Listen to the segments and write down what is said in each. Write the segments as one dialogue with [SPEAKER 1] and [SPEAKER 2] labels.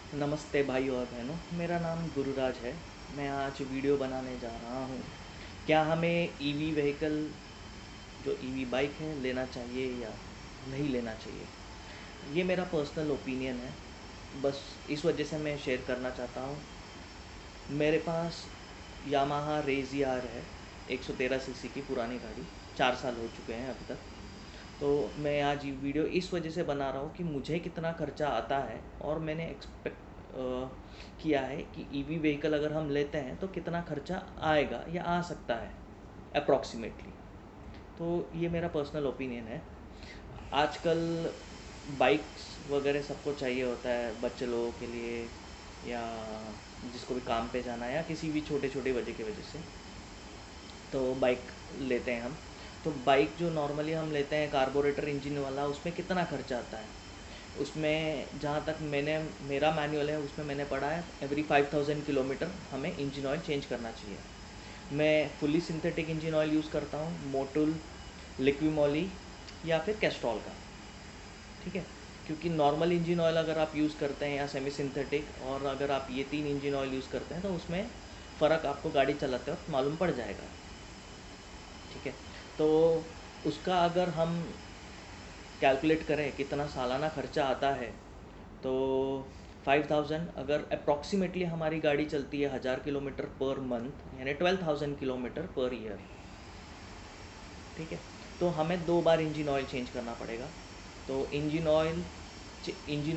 [SPEAKER 1] नमस्ते भाई और बहनों, मेरा नाम गुरुराज है। मैं आज वीडियो बनाने जा रहा हूँ। क्या हमें ईवी व्हीकल, जो ईवी बाइक है, लेना चाहिए या नहीं लेना चाहिए? ये मेरा पर्सनल ओपिनियन है। बस इस वजह से मैं शेयर करना चाहता हूँ। मेरे पास यामाहा रेज़ आर है, 113 सीसी की पुरानी गाड़ी। 4 साल हो चुके हैं अभी तक। तो मैं आज ये वीडियो इस वजह से बना रहा हूँ कि मुझे कितना खर्चा आता है, और मैंने एक्सपेक्ट किया है कि ईवी व्हीकल अगर हम लेते हैं तो कितना खर्चा आएगा या आ सकता है अप्रॉक्सीमेटली। तो ये मेरा पर्सनल ओपिनियन है। आजकल बाइक्स वगैरह सबको चाहिए होता है, बच्चे लोगों के लिए या जिसको भी काम पे जाना है या किसी भी छोटे छोटे वजह से, तो बाइक लेते हैं हम। तो बाइक जो नॉर्मली हम लेते हैं कार्बोरेटर इंजन वाला, उसमें कितना खर्चा आता है? उसमें जहाँ तक मेरा मैनुअल है उसमें मैंने पढ़ा है एवरी 5000 किलोमीटर हमें इंजन ऑयल चेंज करना चाहिए। मैं fully synthetic engine oil use करता हूँ, मोटुल, लिक्विमोली या फिर कैस्ट्रॉल का। ठीक है, क्योंकि नॉर्मल इंजन ऑयल अगर आप यूज़ करते हैं या सेमी सिंथेटिक, और अगर आप ये 3 इंजन ऑयल यूज़ करते हैं तो उसमें फ़र्क आपको गाड़ी चलाते वक्त मालूम पड़ जाएगा। ठीक है, तो उसका अगर हम कैलकुलेट करें कितना सालाना खर्चा आता है, तो 5000, अगर अप्रॉक्सीमेटली हमारी गाड़ी चलती है 1000 किलोमीटर पर मंथ, यानी 12000 किलोमीटर पर ईयर। ठीक है, तो हमें 2 बार इंजन ऑयल चेंज करना पड़ेगा। तो इंजन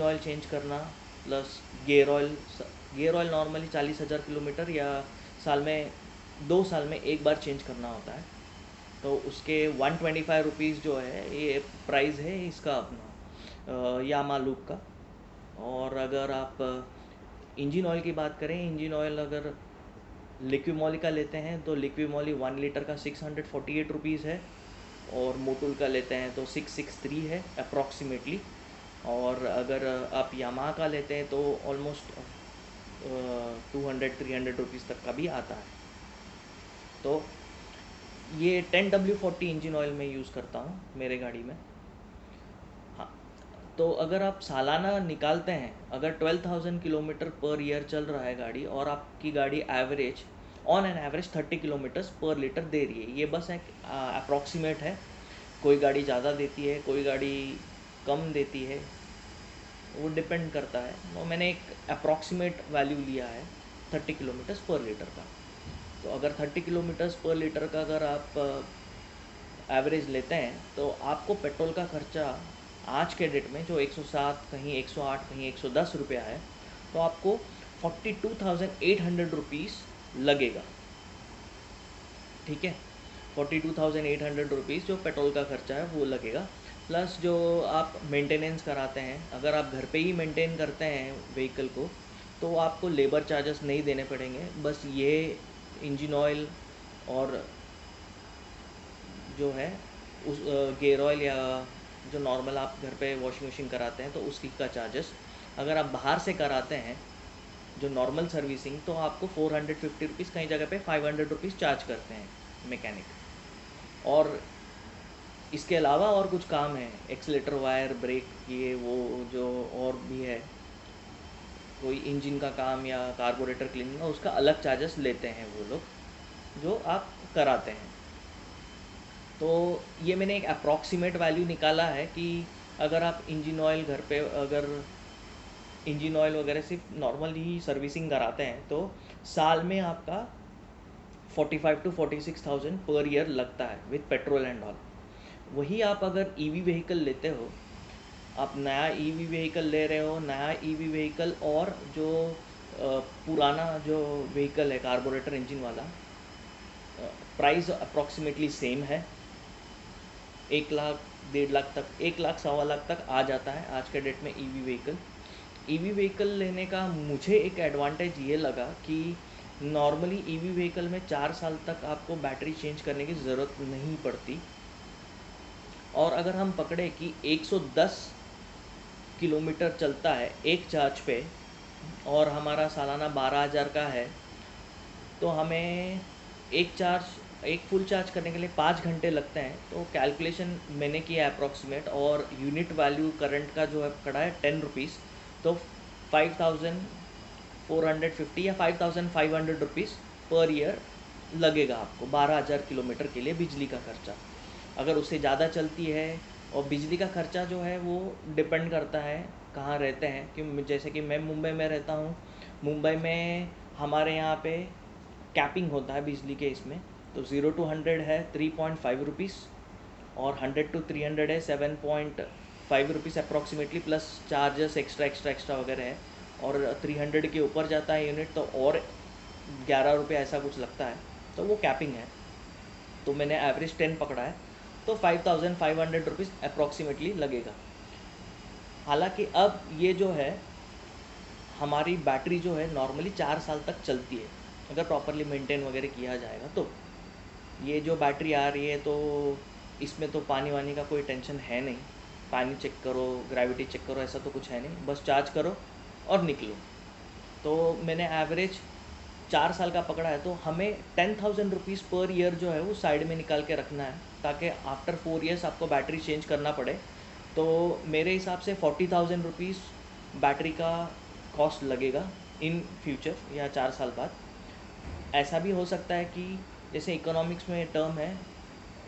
[SPEAKER 1] ऑयल चेंज करना plus gear oil normally 40,000 kilometre या साल में 2 साल में एक बार चेंज करना होता है। तो उसके 125 रुपीज़ जो है, ये प्राइस है इसका अपना यामा लूप का। और अगर आप इंजन ऑयल की बात करें, इंजन ऑयल अगर लिक्विमोली का लेते हैं तो लिक्विमोली 1 लीटर का 648 रुपीज़ है, और मोटुल का लेते हैं तो 663 है अप्रॉक्सीमेटली। और अगर आप यामाहा का लेते हैं तो ऑलमोस्ट 200-300 रुपीज़ तक का भी आता है। तो ये 10W40 इंजन ऑयल में यूज़ करता हूँ मेरे गाड़ी में। हाँ, तो अगर आप सालाना निकालते हैं, अगर 12,000 किलोमीटर पर ईयर चल रहा है गाड़ी, और आपकी गाड़ी ऑन एन एवरेज 30 किलोमीटर्स पर लीटर दे रही है, ये बस एक अप्रॉक्सीमेट है। कोई गाड़ी ज़्यादा देती है, कोई गाड़ी कम देती है, वो डिपेंड करता है। तो मैंने एक अप्रॉक्सीमेट वैल्यू लिया है 30 किलोमीटर्स पर लीटर का। तो अगर 30 किलोमीटर्स पर लीटर का अगर आप एवरेज लेते हैं, तो आपको पेट्रोल का खर्चा आज के डेट में जो 107, कहीं 108, कहीं 110 रुपया है, तो आपको 42,800 रुपीज़ लगेगा। ठीक है, 42,800 रुपीज़ जो पेट्रोल का खर्चा है वो लगेगा। प्लस जो आप मेंटेनेंस कराते हैं, अगर आप घर पे ही मेंटेन करते हैं व्हीकल को, तो आपको लेबर चार्जेस नहीं देने पड़ेंगे। बस ये इंजन ऑयल और जो है उस गेयर ऑयल, या जो नॉर्मल आप घर पे वॉशिंग मशीन कराते हैं तो उसकी का चार्जेस, अगर आप बाहर से कराते हैं जो नॉर्मल सर्विसिंग, तो आपको 450 रुपीज़, कई जगह पे 500 रुपीज़ चार्ज करते हैं मैकेनिक। और इसके अलावा और कुछ काम है, एक्सीलेटर, वायर, ब्रेक, ये वो जो और भी है, कोई इंजन का काम या कार्बोरेटर क्लीनिंग का, उसका अलग चार्जेस लेते हैं वो लोग जो आप कराते हैं। तो ये मैंने एक अप्रॉक्सीमेट वैल्यू निकाला है कि अगर आप इंजन ऑयल घर पे, अगर इंजन ऑयल वगैरह सिर्फ नॉर्मल ही सर्विसिंग कराते हैं, तो साल में आपका 45,000 to 46,000 पर ईयर लगता है विथ पेट्रोल एंड ऑल। वही आप अगर ईवी व्हीकल लेते हो, आप नया ईवी व्हीकल ले रहे हो, नया ईवी व्हीकल और जो पुराना जो व्हीकल है कार्बोरेटर इंजन वाला, प्राइस अप्रॉक्सीमेटली सेम है। 1 लाख, 1.5 लाख तक, 1 लाख, 1.25 लाख तक आ जाता है आज के डेट में ईवी व्हीकल लेने का मुझे एक एडवांटेज ये लगा कि नॉर्मली ईवी व्हीकल में 4 साल तक आपको बैटरी चेंज करने की ज़रूरत नहीं पड़ती। और अगर हम पकड़े कि 110 किलोमीटर चलता है एक चार्ज पे, और हमारा सालाना 12,000 का है, तो हमें एक फुल चार्ज करने के लिए 5 घंटे लगते हैं। तो कैलकुलेशन मैंने किया अप्रॉक्सीमेट, और यूनिट वैल्यू करंट का जो है पकड़ा है 10 रुपीज़। तो 5,450 या 5,500 रुपीज़ पर ईयर लगेगा आपको 12,000 किलोमीटर के लिए बिजली का खर्चा। अगर उससे ज़्यादा चलती है, और बिजली का खर्चा जो है वो डिपेंड करता है कहाँ रहते हैं, कि जैसे कि मैं मुंबई में रहता हूँ। मुंबई में हमारे यहाँ पे कैपिंग होता है बिजली के इसमें, तो 0 to 100 है 3.5 रुपीज़, और 100 to 300 है 7.5 rupees approximately, plus charges extra वगैरह है। और 300 के ऊपर जाता है यूनिट तो और 11 रुपये ऐसा कुछ लगता है, तो वो कैपिंग है। तो मैंने एवरेज 10 पकड़ा है, तो 5,500 रुपीज़ अप्रॉक्सीमेटली लगेगा। हालांकि अब ये जो है हमारी बैटरी जो है नॉर्मली 4 साल तक चलती है, अगर प्रॉपरली मेंटेन वगैरह किया जाएगा। तो ये जो बैटरी आ रही है तो इसमें तो पानी वानी का कोई टेंशन है नहीं, पानी चेक करो, ग्रेविटी चेक करो, ऐसा तो कुछ है नहीं, बस चार्ज करो और निकलो। तो मैंने एवरेज 4 साल का पकड़ा है, तो हमें 10,000 रुपीज़ पर ईयर जो है वो साइड में निकाल के रखना है, ताकि आफ्टर 4 ईयर्स आपको बैटरी चेंज करना पड़े। तो मेरे हिसाब से 40,000 रुपीज़ बैटरी का कॉस्ट लगेगा इन फ्यूचर, या 4 साल बाद। ऐसा भी हो सकता है कि जैसे इकोनॉमिक्स में टर्म है,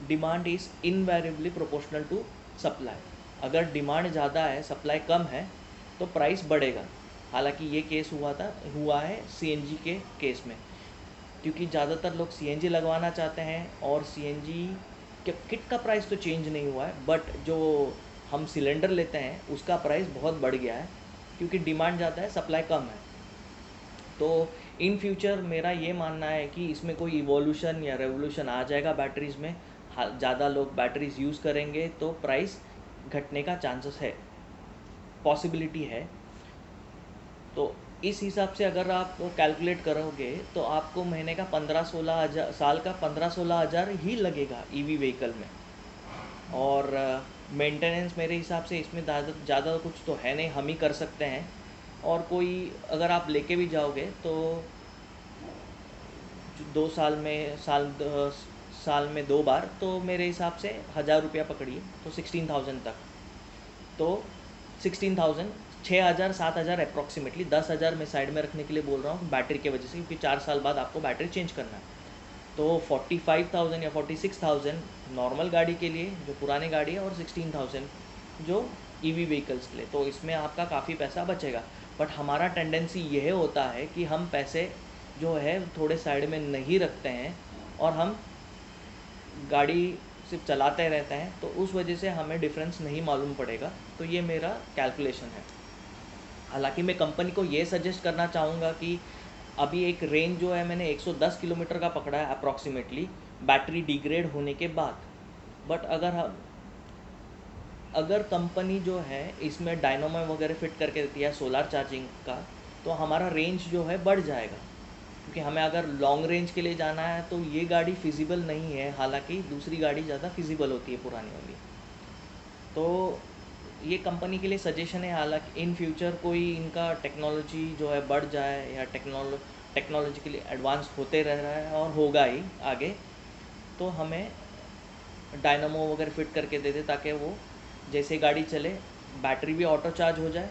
[SPEAKER 1] demand is invariably proportional to supply. अगर डिमांड ज़्यादा है, सप्लाई कम है, तो प्राइस बढ़ेगा। हालांकि ये केस हुआ है सीएनजी के केस में, क्योंकि ज़्यादातर लोग सीएनजी लगवाना चाहते हैं, और सीएनजी के किट का प्राइस तो चेंज नहीं हुआ है, बट जो हम सिलेंडर लेते हैं उसका प्राइस बहुत बढ़ गया है, क्योंकि डिमांड ज़्यादा है, सप्लाई कम है। तो इन फ्यूचर मेरा ये मानना है कि इसमें कोई इवोल्यूशन या रेवोल्यूशन आ जाएगा बैटरीज़ में। ज़्यादा लोग बैटरीज़ यूज़ करेंगे तो प्राइस घटने का चांसेस है, पॉसिबिलिटी है। तो इस हिसाब से अगर आप कैलकुलेट करोगे तो आपको महीने का 15-16 हज़ार, साल का 15-16 हज़ार ही लगेगा ईवी व्हीकल में। और मेंटेनेंस मेरे हिसाब से इसमें ज़्यादा कुछ तो है नहीं, हम ही कर सकते हैं। और कोई अगर आप लेके भी जाओगे तो 2 साल में साल में 2 बार, तो मेरे हिसाब से 1,000 रुपया पकड़िए, तो 16,000 तक। तो 16,000, 6,000 7,000 अप्रॉक्सीमेटली, 10,000 मैं साइड में रखने के लिए बोल रहा हूँ बैटरी के वजह से, क्योंकि 4 साल बाद आपको बैटरी चेंज करना है। तो 45,000 या 46,000 नॉर्मल गाड़ी के लिए जो पुरानी गाड़ी है, और 16,000 जो ईवी व्हीकल्स के लिए। तो इसमें आपका काफ़ी पैसा बचेगा। बट हमारा टेंडेंसी यह होता है कि हम पैसे जो है थोड़े साइड में नहीं रखते हैं, और हम गाड़ी सिर्फ चलाते रहते हैं, तो उस वजह से हमें डिफरेंस नहीं मालूम पड़ेगा। तो ये मेरा कैलकुलेशन है। हालांकि मैं कंपनी को ये सजेस्ट करना चाहूँगा कि अभी एक रेंज जो है मैंने 110 किलोमीटर का पकड़ा है अप्रॉक्सीमेटली, बैटरी डिग्रेड होने के बाद। बट अगर कंपनी जो है इसमें डायनामो वगैरह फिट करके देती है सोलर चार्जिंग का, तो हमारा रेंज जो है बढ़ जाएगा। क्योंकि हमें अगर लॉन्ग रेंज के लिए जाना है तो ये गाड़ी फिजिबल नहीं है, हालांकि दूसरी गाड़ी ज़्यादा फिजिबल होती है पुरानी वाली। तो ये कंपनी के लिए सजेशन है। हालांकि इन फ्यूचर कोई इनका टेक्नोलॉजी जो है बढ़ जाए, या टेक्नोलॉजिकली एडवांस होते रह रहा है और होगा ही आगे, तो हमें डायनामो वगैरह फिट करके दे दे, ताकि वो जैसे गाड़ी चले बैटरी भी ऑटो चार्ज हो जाए,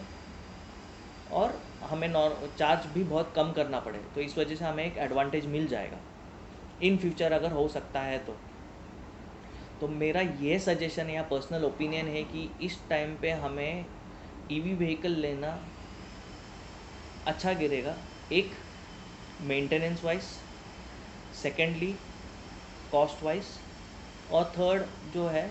[SPEAKER 1] और हमें चार्ज भी बहुत कम करना पड़े। तो इस वजह से हमें एक एडवांटेज मिल जाएगा इन फ्यूचर, अगर हो सकता है तो मेरा ये सजेशन या पर्सनल ओपिनियन है कि इस टाइम पे हमें ईवी व्हीकल लेना अच्छा गिरेगा। एक, maintenance wise, secondly cost wise, और थर्ड जो है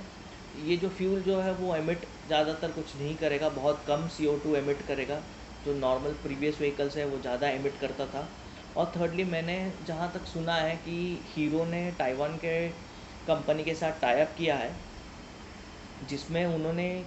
[SPEAKER 1] ये जो फ्यूल जो है वो एमिट ज़्यादातर कुछ नहीं करेगा, बहुत कम CO2 एमिट करेगा। जो नॉर्मल प्रीवियस व्हीकल्स है वो ज़्यादा एमिट करता था। और थर्डली मैंने जहाँ तक सुना है कि हीरो ने ताइवान के कंपनी के साथ टाई अप किया है, जिसमें उन्होंने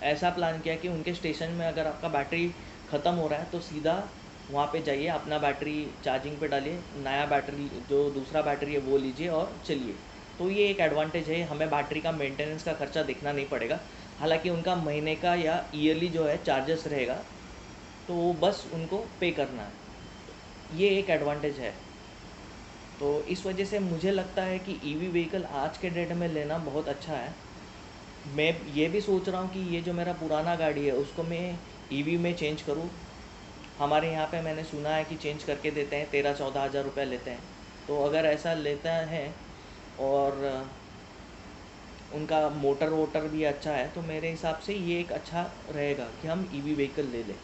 [SPEAKER 1] ऐसा प्लान किया कि उनके स्टेशन में अगर आपका बैटरी ख़त्म हो रहा है तो सीधा वहाँ पे जाइए, अपना बैटरी चार्जिंग पे डालिए, नया बैटरी जो दूसरा बैटरी है वो लीजिए और चलिए। तो ये एक एडवांटेज है, हमें बैटरी का मेंटेनेंस का खर्चा देखना नहीं पड़ेगा। हालांकि उनका महीने का या ईयरली जो है चार्जेस रहेगा, तो वो बस उनको पे करना है। ये एक एडवांटेज है। तो इस वजह से मुझे लगता है कि ईवी व्हीकल आज के डेट में लेना बहुत अच्छा है। मैं ये भी सोच रहा हूँ कि ये जो मेरा पुराना गाड़ी है उसको मैं ईवी में चेंज करूँ, हमारे यहाँ पे मैंने सुना है कि चेंज करके देते हैं, 13-14 हज़ार रुपये लेते हैं। तो अगर ऐसा लेता है और उनका मोटर वोटर भी अच्छा है, तो मेरे हिसाब से ये एक अच्छा रहेगा कि हम ईवी व्हीकल ले लें।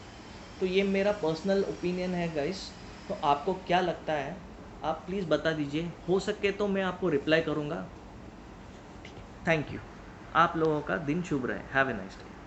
[SPEAKER 1] तो ये मेरा पर्सनल ओपिनियन है गाइस। तो आपको क्या लगता है, आप प्लीज़ बता दीजिए, हो सके तो मैं आपको रिप्लाई करूँगा। Thank you. आप लोगों का दिन शुभ रहे। Have a nice day.